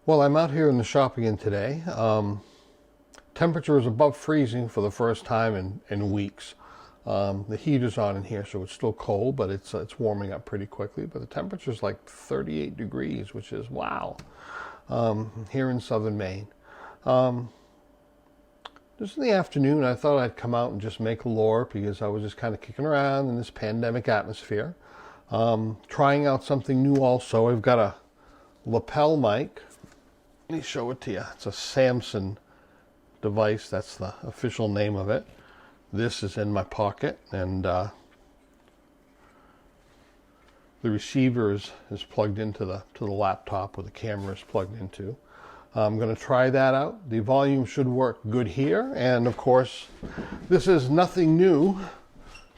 Well, I'm out here in the shop again today. Temperature is above freezing for the first time in weeks. The heater's on in here, so it's still cold, but it's warming up pretty quickly. But the temperature's like 38 degrees, which is wow, here in southern Maine. Just in the afternoon, I thought I'd come out and just make a lure because I was just kind of kicking around in this pandemic atmosphere. Trying out something new also. I've got a lapel mic. Let me show it to you. It's a Samson device. That's the official name of it. This is in my pocket, and the receiver is plugged into the laptop, where the camera is plugged into. I'm going to try that out. The volume should work good here, and of course, this is nothing new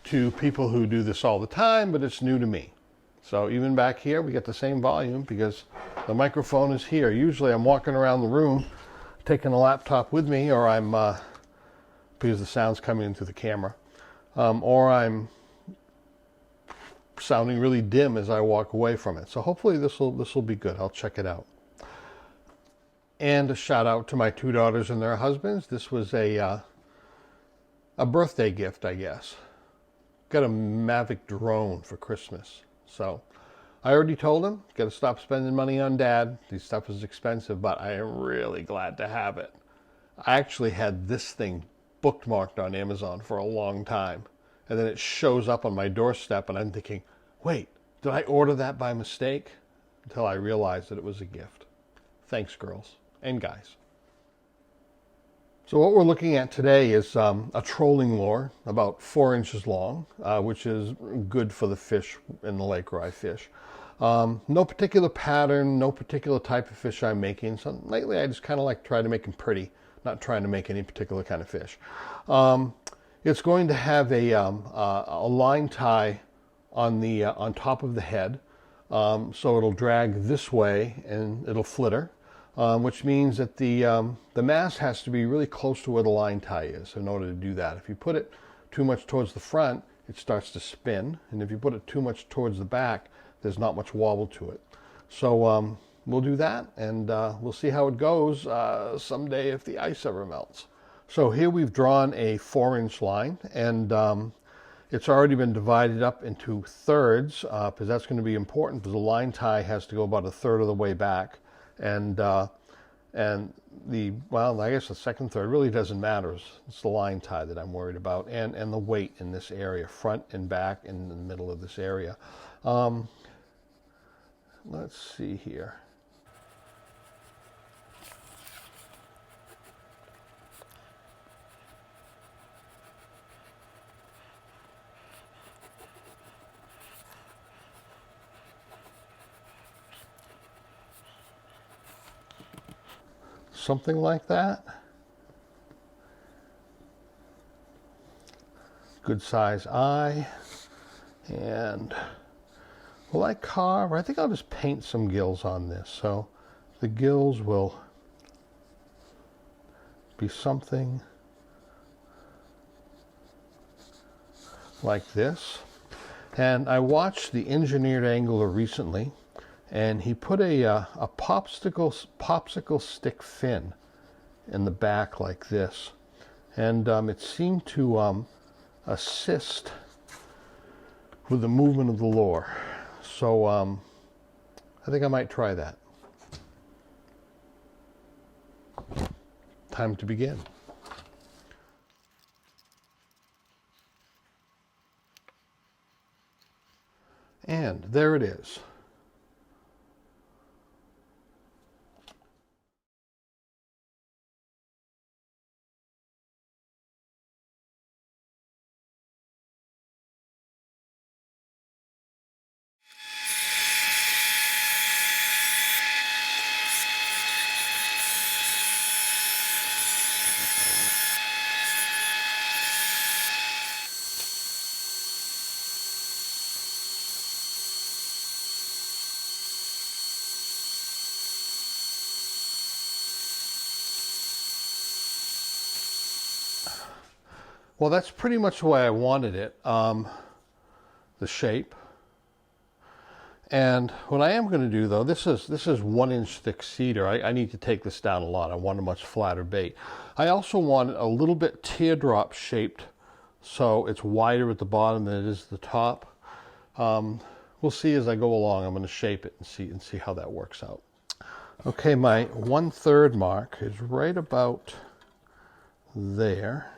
to people who do this all the time, but it's new to me. So even back here, we get the same volume because the microphone is here. Usually I'm walking around the room taking the laptop with me, or I'm, because the sound's coming into the camera, or I'm sounding really dim as I walk away from it. So hopefully this will be good. I'll check it out. And a shout out to my two daughters and their husbands. This was a birthday gift, I guess. Got a Mavic drone for Christmas. So I already told them, got to stop spending money on Dad. This stuff is expensive, but I am really glad to have it. I actually had this thing bookmarked on Amazon for a long time. And then it shows up on my doorstep, and I'm thinking, wait, did I order that by mistake? Until I realized that it was a gift. Thanks, girls and guys. So what we're looking at today is a trolling lure, about 4 inches long, which is good for the fish in the lake where I fish. No particular pattern, no particular type of fish I'm making. So lately I just kind of like try to make them pretty, not trying to make any particular kind of fish. It's going to have a line tie on top of the head, so it'll drag this way and it'll flitter. Which means that the mast has to be really close to where the line tie is in order to do that. If you put it too much towards the front, it starts to spin. And if you put it too much towards the back, there's not much wobble to it. So we'll do that, and we'll see how it goes someday if the ice ever melts. So here we've drawn a 4-inch line, and it's already been divided up into thirds, because that's going to be important, because the line tie has to go about a third of the way back. And I guess the second third really doesn't matter. It's the line tie that I'm worried about, and the weight in this area, front and back, in the middle of this area. Let's see here. Something like that. Good size eye. And will I carve? I think I'll just paint some gills on this. So the gills will be something like this. And I watched the Engineered Angler recently, and he put a popsicle stick fin in the back like this, and it seemed to assist with the movement of the lure. So I think I might try that. Time to begin. And there it is. Well, that's pretty much the way I wanted it, the shape. And what I am going to do, though, this is 1-inch thick cedar. I need to take this down a lot. I want a much flatter bait. I also want it a little bit teardrop shaped, so it's wider at the bottom than it is at the top. We'll see as I go along. I'm going to shape it and see how that works out. Okay, my 1/3 mark is right about there,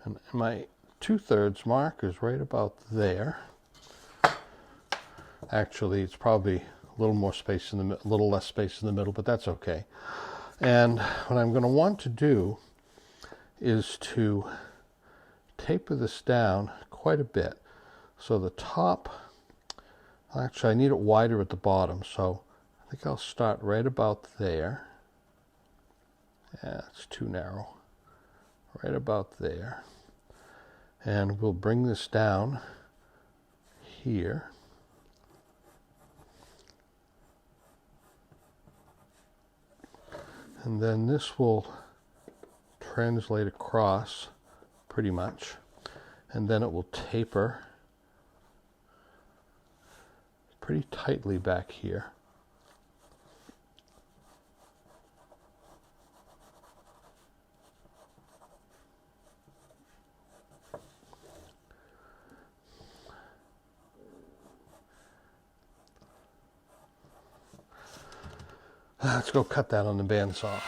and my 2/3 mark is right about there. Actually, it's probably a little more space in the, a little less space in the middle, but that's okay. And what I'm going to want to do is to taper this down quite a bit. So the top, actually I need it wider at the bottom, so I think I'll start right about there. Yeah, it's too narrow. Right about there. And we'll bring this down here. And then this will translate across pretty much. And then it will taper pretty tightly back here. Let's go cut that on the bandsaw.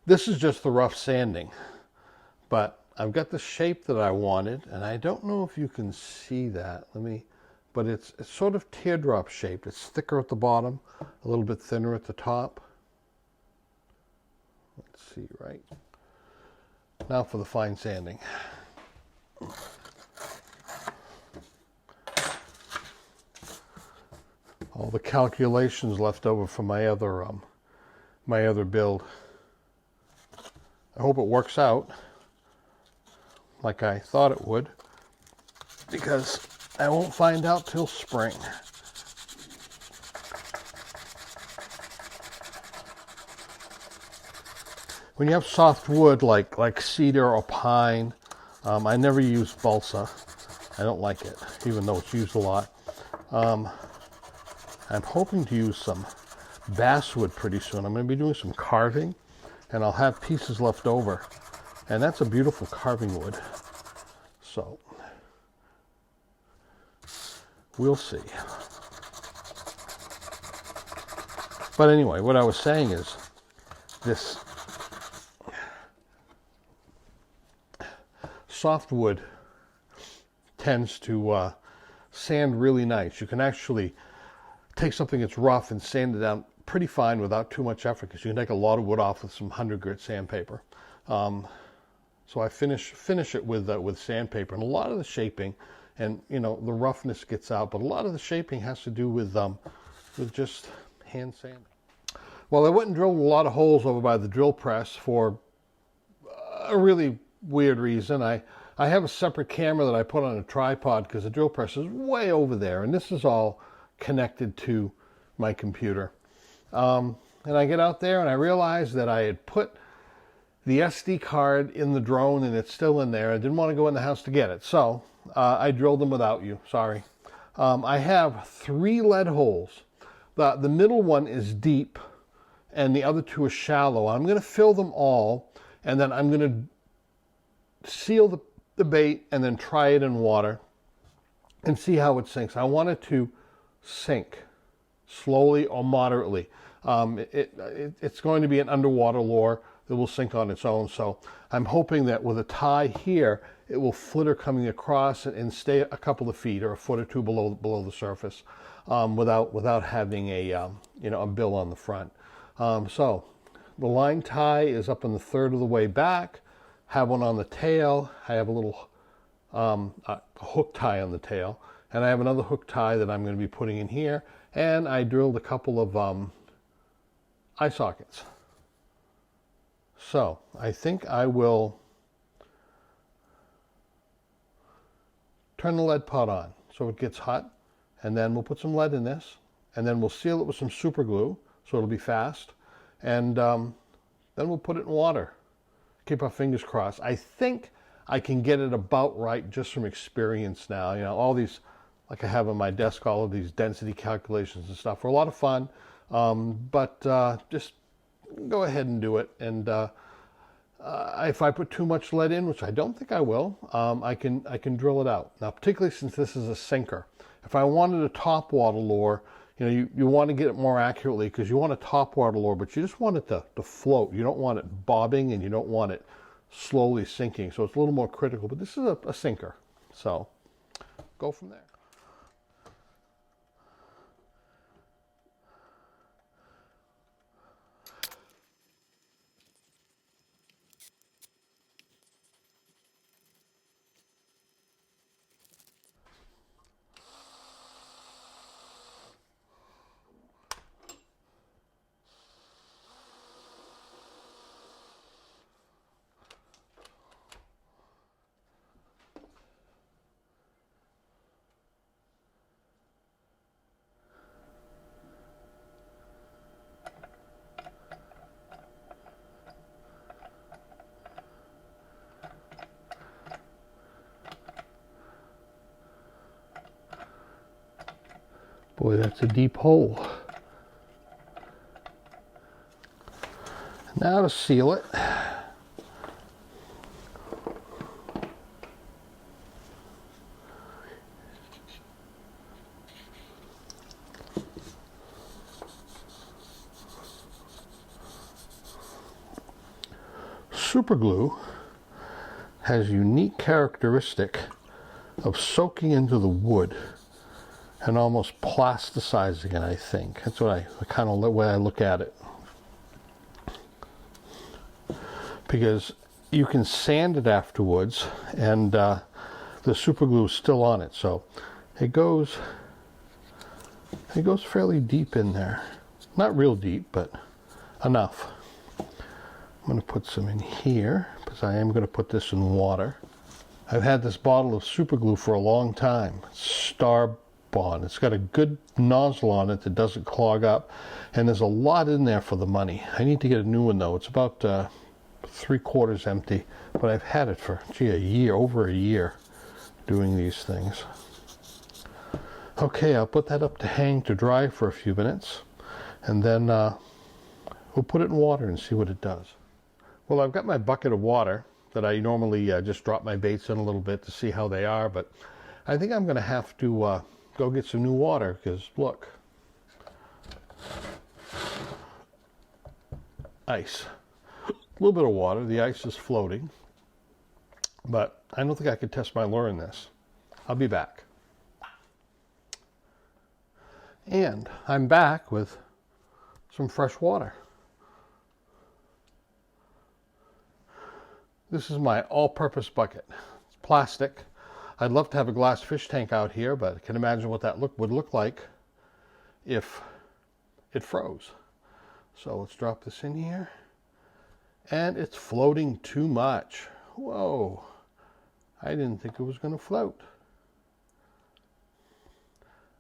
This is just the rough sanding, but I've got the shape that I wanted, and I don't know if you can see that. But it's sort of teardrop shaped. It's thicker at the bottom, a little bit thinner at the top. Let's see, right. Now for the fine sanding. All the calculations left over from my other build. I hope it works out like I thought it would, because I won't find out till spring. When you have soft wood like cedar or pine, I never use balsa. I don't like it, even though it's used a lot. I'm hoping to use some basswood pretty soon. I'm going to be doing some carving, and I'll have pieces left over. And that's a beautiful carving wood. So, we'll see. But anyway, what I was saying is, this softwood tends to sand really nice. You can actually take something that's rough and sand it down pretty fine without too much effort, because you can take a lot of wood off with some 100 grit sandpaper. So I finish it with sandpaper, and a lot of the shaping, and the roughness gets out, but a lot of the shaping has to do with just hand sanding. Well, I went and drilled a lot of holes over by the drill press for a really weird reason. I have a separate camera that I put on a tripod because the drill press is way over there, and this is all connected to my computer. And I get out there and I realize that I had put the SD card in the drone and it's still in there. I didn't want to go in the house to get it, so I drilled them without you. Sorry. I have 3 lead holes. The middle one is deep and the other 2 are shallow. I'm going to fill them all, and then I'm going to seal the bait and then try it in water and see how it sinks. I want it to sink slowly or moderately. It's going to be an underwater lure that will sink on its own. So I'm hoping that with a tie here, it will flitter coming across and stay a couple of feet or a foot or 2 below the surface, without having a bill on the front. So the line tie is up in the 1/3 of the way back. Have one on the tail. I have a little hook tie on the tail, And I have another hook tie that I'm going to be putting in here. And I drilled a couple of eye sockets. So I think I will turn the lead pot on so it gets hot. And then we'll put some lead in this. And then we'll seal it with some super glue so it'll be fast. And then we'll put it in water. Keep our fingers crossed. I think I can get it about right just from experience now. You know, all these, like I have on my desk, all of these density calculations and stuff are a lot of fun. But just go ahead and do it. And if I put too much lead in, which I don't think I will, I can drill it out. Now, particularly since this is a sinker. If I wanted a top water lure, you know, you want to get it more accurately because you want a top water lure, but you just want it to float. You don't want it bobbing and you don't want it slowly sinking. So it's a little more critical, but this is a sinker. So go from there. Boy, that's a deep hole. Now to seal it. Super glue has a unique characteristic of soaking into the wood and almost plasticizing it, I think. That's what I kind of the way I look at it. Because you can sand it afterwards and the super glue is still on it. So it goes fairly deep in there. Not real deep, but enough. I'm going to put some in here because I am going to put this in water. I've had this bottle of super glue for a long time. Star Bond. It's got a good nozzle on it that doesn't clog up, and there's a lot in there for the money. I need to get a new one though. It's about 3/4 empty, but I've had it for a year, over a year, doing these things. Okay, I'll put that up to hang to dry for a few minutes, and then we'll put it in water and see what it does. Well, I've got my bucket of water that I normally just drop my baits in a little bit to see how they are, but I think I'm going to have to go get some new water because look, ice, a little bit of water. The ice is floating, but I don't think I could test my lure in this. I'll be back. And I'm back with some fresh water. This is my all-purpose bucket. It's plastic. I'd love to have a glass fish tank out here, but I can imagine what that would look like if it froze. So let's drop this in here. And it's floating too much. Whoa. I didn't think it was going to float.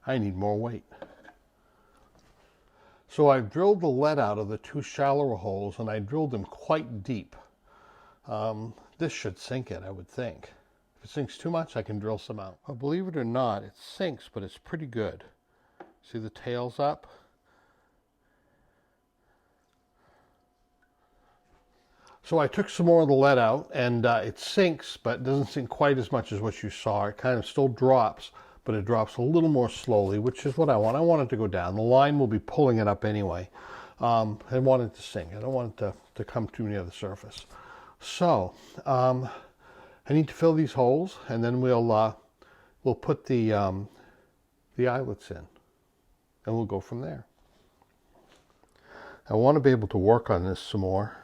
I need more weight. So I've drilled the lead out of the 2 shallower holes, and I drilled them quite deep. This should sink it, I would think. If it sinks too much, I can drill some out. Well, believe it or not, it sinks, but it's pretty good. See the tail's up? So I took some more of the lead out, and it sinks, but it doesn't sink quite as much as what you saw. It kind of still drops, but it drops a little more slowly, which is what I want. I want it to go down. The line will be pulling it up anyway. I want it to sink. I don't want it to come too near the surface. So I need to fill these holes, and then we'll put the eyelets in, and we'll go from there. I want to be able to work on this some more,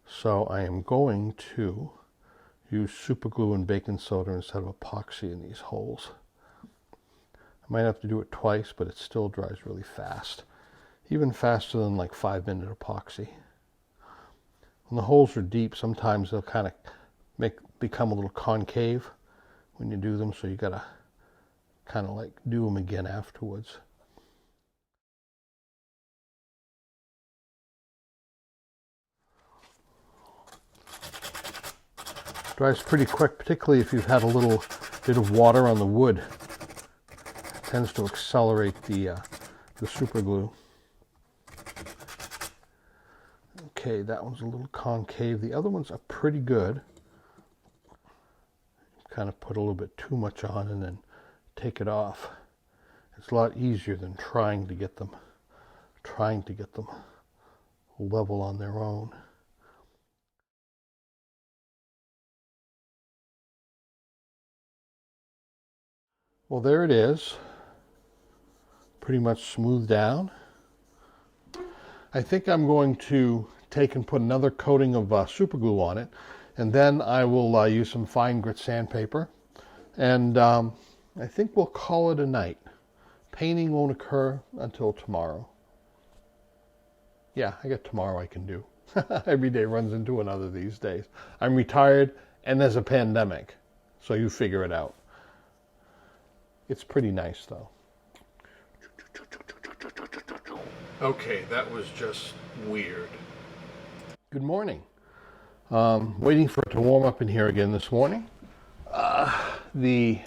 so I am going to use super glue and baking soda instead of epoxy in these holes. I might have to do it twice, but it still dries really fast. Even faster than like 5-minute epoxy. When the holes are deep, sometimes they'll kind of become a little concave when you do them, so you gotta kind of like do them again afterwards. Dries pretty quick, particularly if you've had a little bit of water on the wood. It tends to accelerate the super glue. Okay, that one's a little concave. The other ones are pretty good. Kind of put a little bit too much on and then take it off. It's a lot easier than trying to get them level on their own. Well, there it is. Pretty much smoothed down. I think I'm going to take and put another coating of super glue on it, and then I will use some fine grit sandpaper, and I think we'll call it a night. Painting won't occur until tomorrow. Yeah, I got tomorrow I can do. Every day runs into another these days. I'm retired and there's a pandemic, so you figure it out. It's pretty nice though. Okay, that was just weird. Good morning. Waiting for it to warm up in here again this morning. The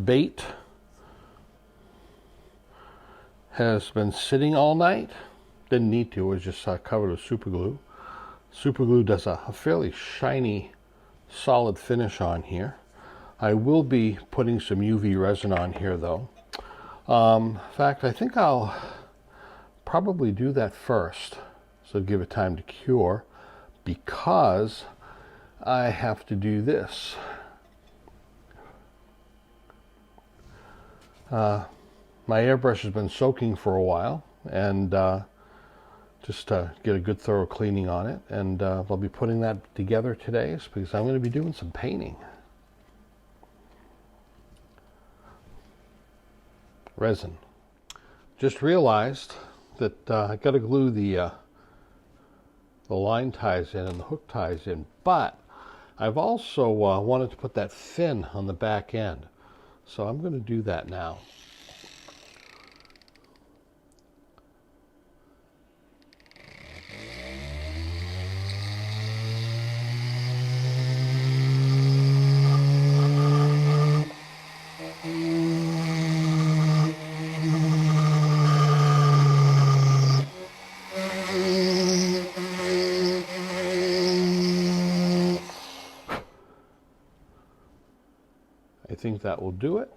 bait has been sitting all night. Didn't need to, it was just covered with super glue. Super glue does a fairly shiny, solid finish on here. I will be putting some UV resin on here though. In fact, I think I'll probably do that first, so give it time to cure, because I have to do this. My airbrush has been soaking for a while, and just to get a good thorough cleaning on it, and I'll be putting that together today because I'm going to be doing some painting. Resin. Just realized that I got to glue the line ties in and the hook ties in, but I've also wanted to put that fin on the back end, so I'm going to do that now. I think that will do it.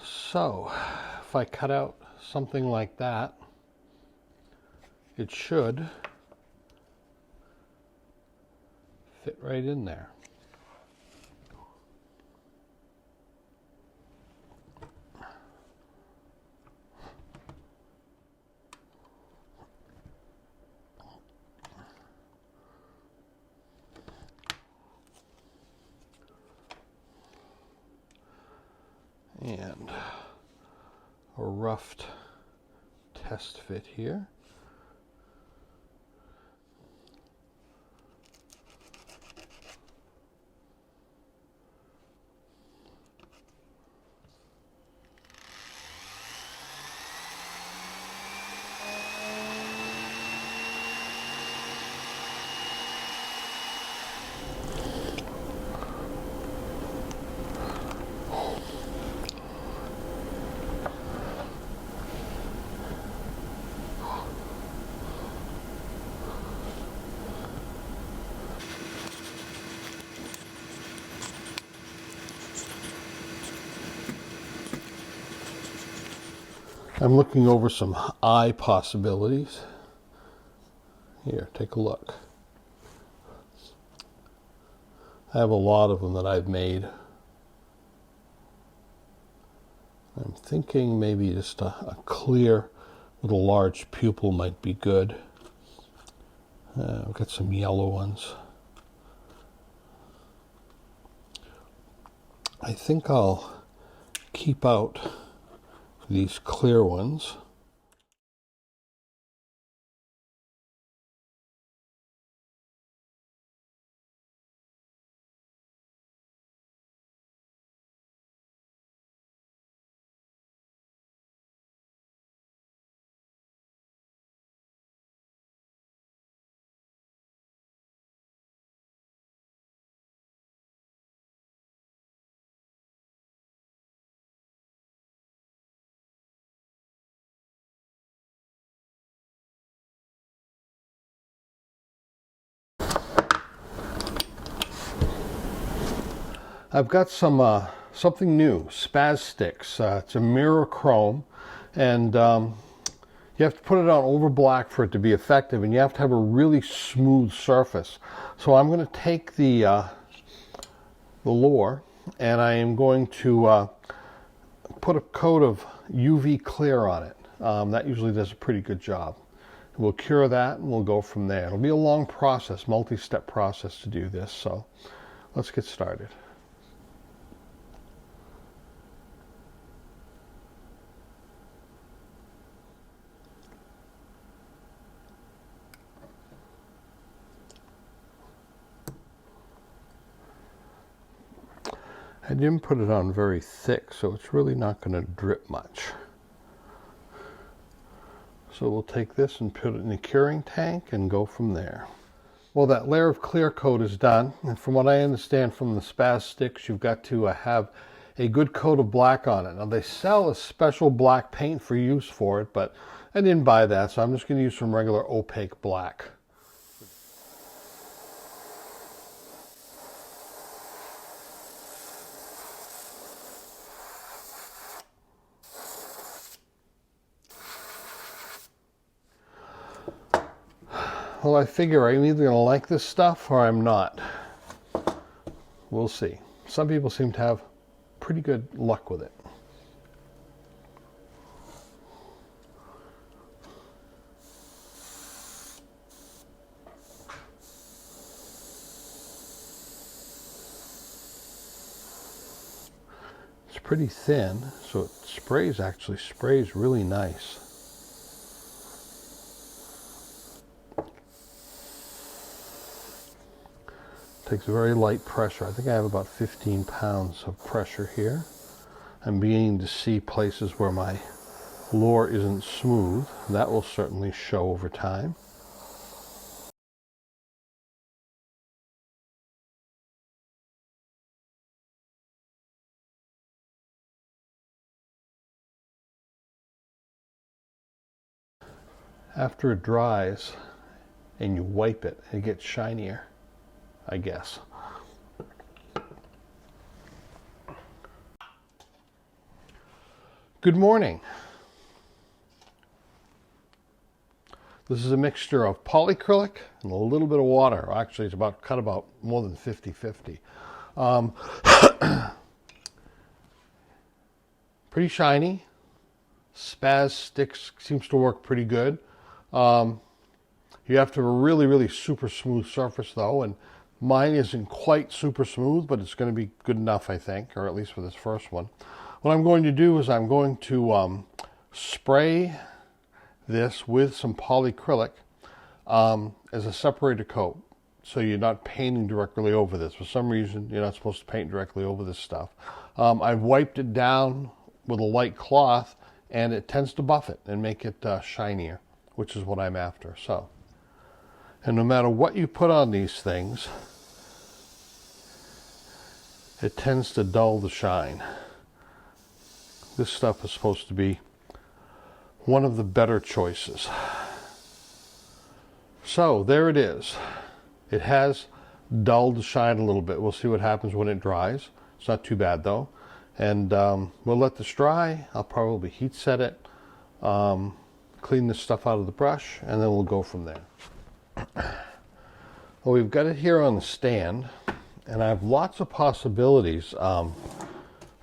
So, if I cut out something like that, it should fit right in there. And a roughed test fit here. I'm looking over some eye possibilities. Here, take a look. I have a lot of them that I've made. I'm thinking maybe just a clear with a large pupil might be good. We've got some yellow ones. I think I'll keep out these clear ones. I've got some something new, Spaz sticks. It's a mirror chrome, and you have to put it on over black for it to be effective, and you have to have a really smooth surface. So I'm going to take the lure, and I am going to put a coat of UV clear on it. That usually does a pretty good job. We'll cure that, and we'll go from there. It'll be a long process, multi-step process to do this, so let's get started. I didn't put it on very thick, so it's really not going to drip much. So we'll take this and put it in the curing tank and go from there. Well, that layer of clear coat is done, and from what I understand from the Spaz sticks, you've got to have a good coat of black on it. Now, they sell a special black paint for use for it, but I didn't buy that, so I'm just going to use some regular opaque black. Well, I figure I'm either going to like this stuff or I'm not. We'll see. Some people seem to have pretty good luck with it. It's pretty thin, so it actually sprays really nice. Takes very light pressure. I think I have about 15 pounds of pressure here. I'm beginning to see places where my lure isn't smooth. That will certainly show over time. After it dries and you wipe it, it gets shinier, I guess. Good morning. This is a mixture of polyacrylic and a little bit of water. Actually, it's cut about more than 50-50. Pretty shiny. Spaz sticks seems to work pretty good. You have to have a really, really super smooth surface though, and mine isn't quite super smooth, but it's going to be good enough, I think, or at least for this first one. What I'm going to do is I'm going to spray this with some polyacrylic as a separator coat, so you're not painting directly over this. For some reason, you're not supposed to paint directly over this stuff. I've wiped it down with a light cloth, and it tends to buff it and make it shinier, which is what I'm after. So, and no matter what you put on these things, it tends to dull the shine. This stuff is supposed to be one of the better choices. So there it is. It has dulled the shine a little bit. We'll see what happens when it dries. It's not too bad though. And we'll let this dry. I'll probably heat set it, clean this stuff out of the brush, and then we'll go from there. Well, we've got it here on the stand, and I have lots of possibilities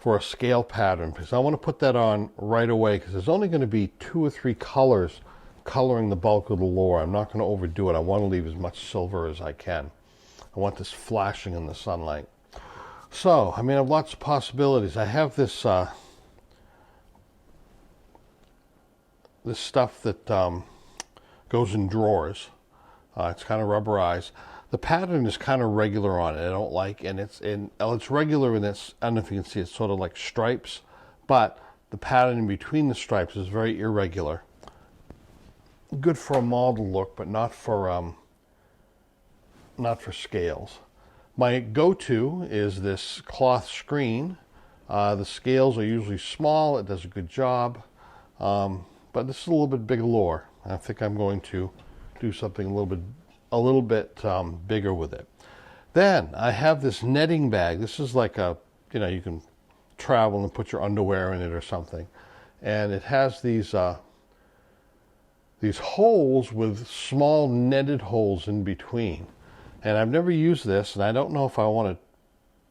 for a scale pattern, because I want to put that on right away, because there's only going to be 2 or 3 colors coloring the bulk of the lure. I'm not going to overdo it. I want to leave as much silver as I can. I want this flashing in the sunlight. So, I mean, I have lots of possibilities. I have this this stuff that goes in drawers. It's kind of rubberized. The pattern is kind of regular on it. I don't like, and it's regular, and it's, I don't know if you can see, it's sort of like stripes, but the pattern in between the stripes is very irregular. Good for a model look, but not for scales. My go-to is this cloth screen. The scales are usually small. It does a good job, but this is a little bit bigger lure. I think I'm going to do something a little bit bigger with it. Then I have this netting bag. This is like a, you can travel and put your underwear in it or something, and it has these holes with small netted holes in between. And I've never used this, and I don't know if I want to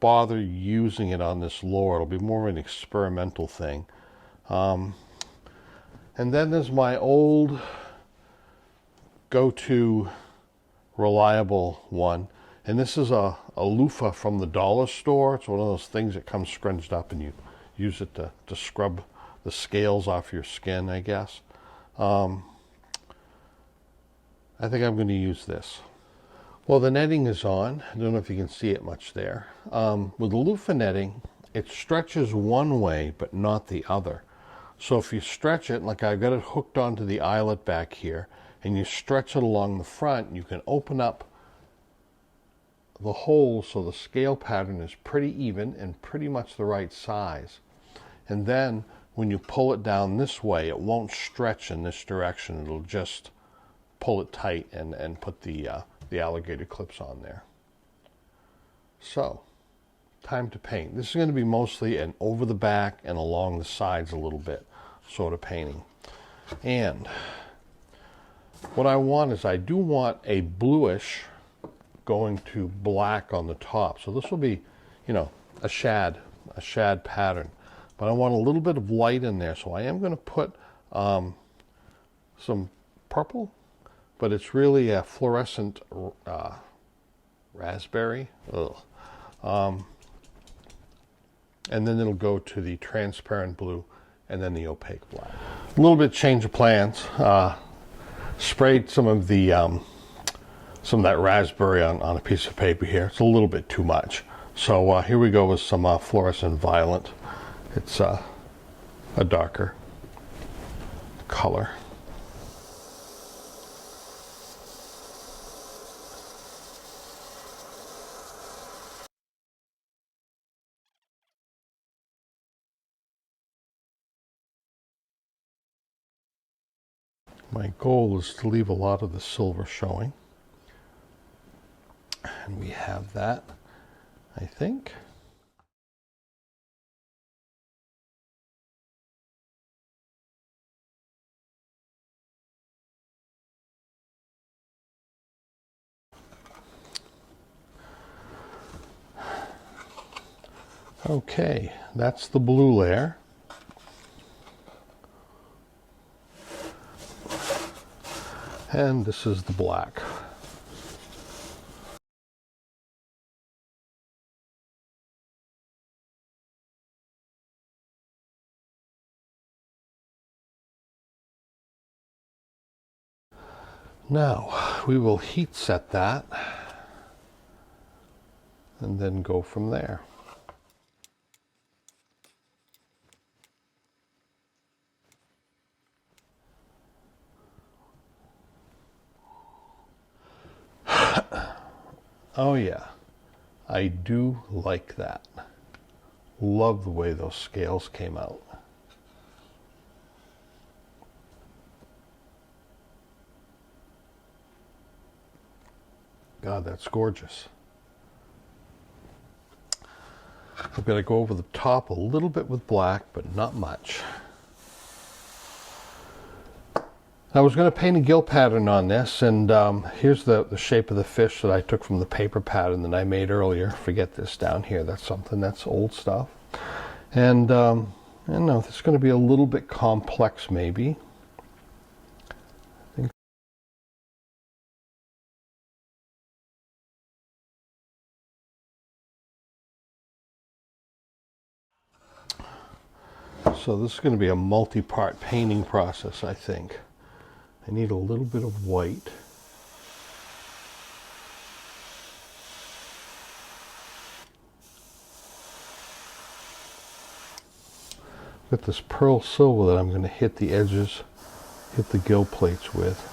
bother using it on this lure. It'll be more of an experimental thing. And then there's my old go-to reliable one. And this is a loofah from the dollar store. It's one of those things that comes scrunched up, and you use it to scrub the scales off your skin, I guess. I think I'm going to use this. Well, the netting is on. I don't know if you can see it much there. With the loofah netting, it stretches one way, but not the other. So if you stretch it, like I've got it hooked onto the eyelet back here, and you stretch it along the front, you can open up the holes so the scale pattern is pretty even and pretty much the right size. And then when you pull it down this way, it won't stretch in this direction. It'll just pull it tight and put the alligator clips on there. So, time to paint. This is going to be mostly an over the back and along the sides a little bit sort of painting. And what I want is, I do want a bluish going to black on the top. So this will be, a shad pattern. But I want a little bit of light in there. So I am going to put some purple, but it's really a fluorescent raspberry. And then it'll go to the transparent blue and then the opaque black. A little bit change of plans. Sprayed some of that raspberry on a piece of paper here. It's a little bit too much. So here we go with some fluorescent violet. It's a darker color. My goal is to leave a lot of the silver showing. And we have that, I think. Okay, that's the blue layer. And this is the black. Now, we will heat set that and then go from there. Oh yeah, I do like that. Love the way those scales came out. God, that's gorgeous. I've got to go over the top a little bit with black, but not much. I was going to paint a gill pattern on this, and here's the shape of the fish that I took from the paper pattern that I made earlier. Forget this down here. That's something that's old stuff. And I don't know, this is going to be a little bit complex maybe. I think so this is going to be a multi-part painting process, I think. I need a little bit of white. Got this pearl silver that I'm going to hit the edges, hit the gill plates with.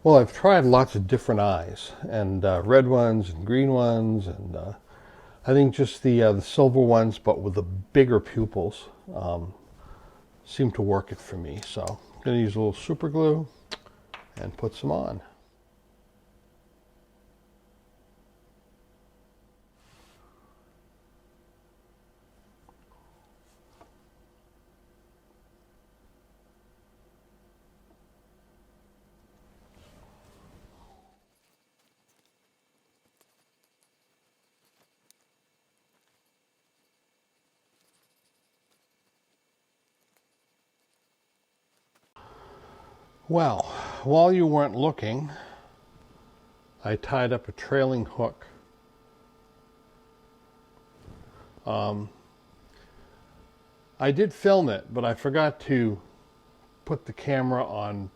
Well, I've tried lots of different eyes, and red ones and green ones, and I think just the silver ones, but with the bigger pupils, seem to work it for me. So I'm going to use a little super glue and put some on. Well, while you weren't looking, I tied up a trailing hook. I did film it, but I forgot to put the camera on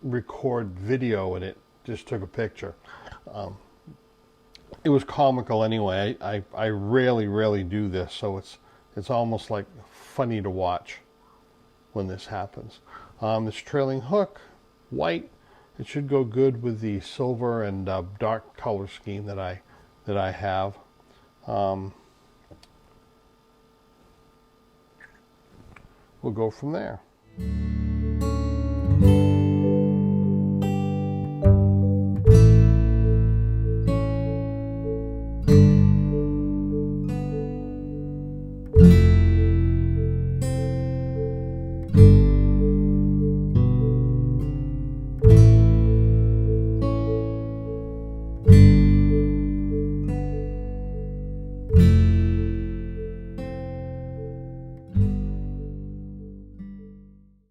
record video, and it just took a picture. It was comical anyway. I rarely do this, so it's almost like funny to watch when this happens. This trailing hook, white, it should go good with the silver and dark color scheme that I have. We'll go from there.